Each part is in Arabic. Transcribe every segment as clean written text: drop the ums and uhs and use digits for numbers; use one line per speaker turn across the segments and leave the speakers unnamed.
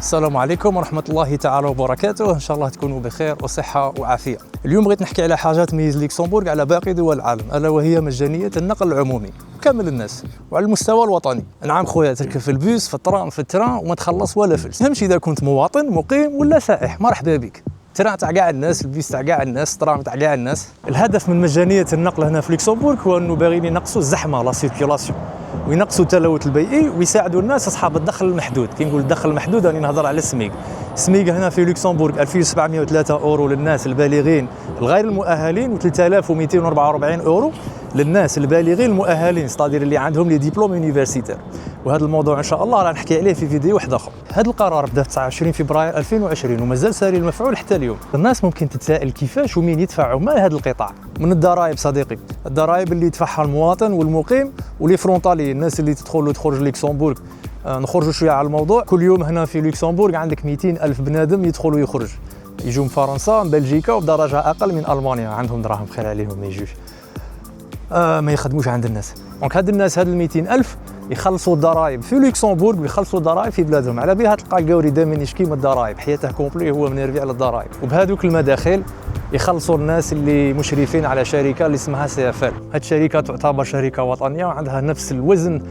السلام عليكم ورحمة الله تعالى وبركاته، إن شاء الله تكونوا بخير وصحة وعافية. اليوم بغيت نحكي على حاجة تميز لوكسمبورغ على باقي دول العالم، ألا وهي مجانية النقل العمومي كامل الناس وعلى المستوى الوطني. نعم خويا، تركب في البوس، في الطرام، في التران وما تخلص ولا فلس. فهمش إذا كنت مواطن مقيم ولا سائح، مرحبا بك. التران تاع كاع الناس، البيس تاع كاع الناس، الترام تاع كاع الناس. الهدف من مجانية النقل هنا في لوكسمبورغ هو أنه باغيين ينقصوا الزحمة، لا سيركيلاسيون، وينقصوا التلوث البيئي، ويساعدوا الناس اصحاب الدخل المحدود. كي نقول الدخل المحدود راني نهضر على السميك. السميك هنا في لوكسمبورغ 2703 اورو للناس البالغين الغير المؤهلين، و3244 اورو للناس البالغين المؤهلين، ستادير اللي عندهم لي ديبلوم يونيفرسيتير. وهذا الموضوع ان شاء الله راح نحكي عليه في فيديو واحد اخر. هذا القرار بدا في 29 فبراير 2020 ومازال ساري المفعول حتى اليوم. الناس ممكن تتساءل كيفاش ومين يدفعوا مال هذا القطاع. من الضرائب صديقي، الضرائب اللي يدفعها المواطن والمقيم ولي فرونتالي، الناس اللي تدخل وتخرج لوكسمبورغ. نخرجوا شويه على الموضوع. كل يوم هنا في لوكسمبورغ عندك 200 ألف بنادم يدخل ويخرج، يجوا من فرنسا، من بلجيكا، وبدرجه اقل من المانيا، عندهم دراهم خير عليهم ما يجوش، ما يخدموش عند الناس. دونك هاد الناس، هاد ال 200 ألف يخلصوا الضرائب في لوكسمبورغ ويخلصوا الضرائب في بلادهم. على بها تلقى القوري دائما يشكي من الضرائب، حياته كومبلي هو منيرفي على الضرائب. وبهذوك المداخل يخلصوا الناس اللي مشرفين على شركه اللي اسمها CFL. هاد الشركه تعتبر شركه وطنيه وعندها نفس الوزن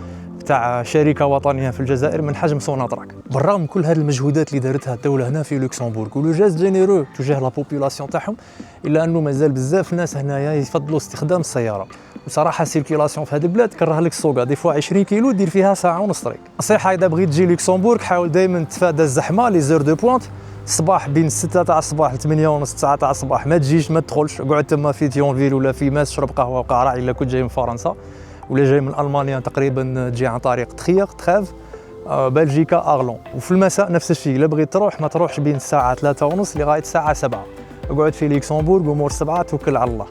تاع شركه وطنيه في الجزائر من حجم سوناتراك. بالرغم من كل هذه المجهودات اللي دارتها الدوله هنا في لوكسمبورغ ولو جاست جينيرو تجاه لا بوبولاسيون تاعهم، الا انه مازال بزاف ناس هنايا يفضلوا استخدام السياره. وصراحه السيركيلاسيون في هذه البلاد كره لك السوقه، دي فوا 20 كيلو دير فيها ساعه ونص طريق. نصيحه، اذا بغيت تجي لوكسمبورغ حاول دائما تفادى الزحمه، لي زور دو بوينت. الصباح بين 6 تاع الصباح ل 8 ونص 9 تاع الصباح ما تجيش، ما تدخلش، اقعد تما في تيونفيل ولا في ماس، شرب قهوه وقرع الا كنت جاي من فرنسا، ولا جاي من المانيا تقريبا تجي عن طريق تخاف، بلجيكا، اغلون. وفي المساء نفس الشيء، الا بغيت تروح ما تروحش بين الساعه 3 ونص لغايه الساعه 7. اقعد في لوكسمبورغ ومور 7 توكل على الله،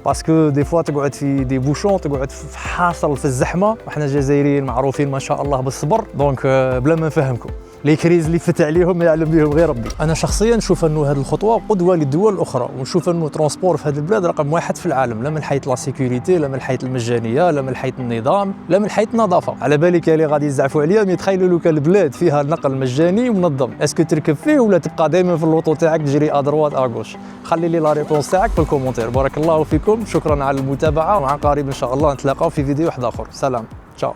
باسكو دي فوا تقعد في دي بوشون، تقعد في حاصل في الزحمه، وحنا الجزائريين معروفين ما شاء الله بالصبر. دونك بلا ما نفهمكم، لي كريز اللي فات عليهم ما يعلم بهم غير ربي. انا شخصيا نشوف انه هذه الخطوه قدوه للدول الاخرى، ونشوف انه ترونسبور في هذه البلاد رقم واحد في العالم، لا من حيث لا سيكوريتي، لا من حيث المجانيه، لا من حيث النظام، لا من حيث النظافه. على بالك اللي غادي يزعفوا عليا، يتخيلوا لو كان البلاد فيها نقل مجاني ومنظم، اسكو تركب فيه ولا تبقى دائما في اللوطو تاعك تجري ادروات اغوش؟ خلي لي لا ريبونس تاعك في الكومونتير. بارك الله فيكم، شكرا على المتابعه، وعن قريب ان شاء الله نتلاقاو في فيديو واحد اخر. سلام، تشاو.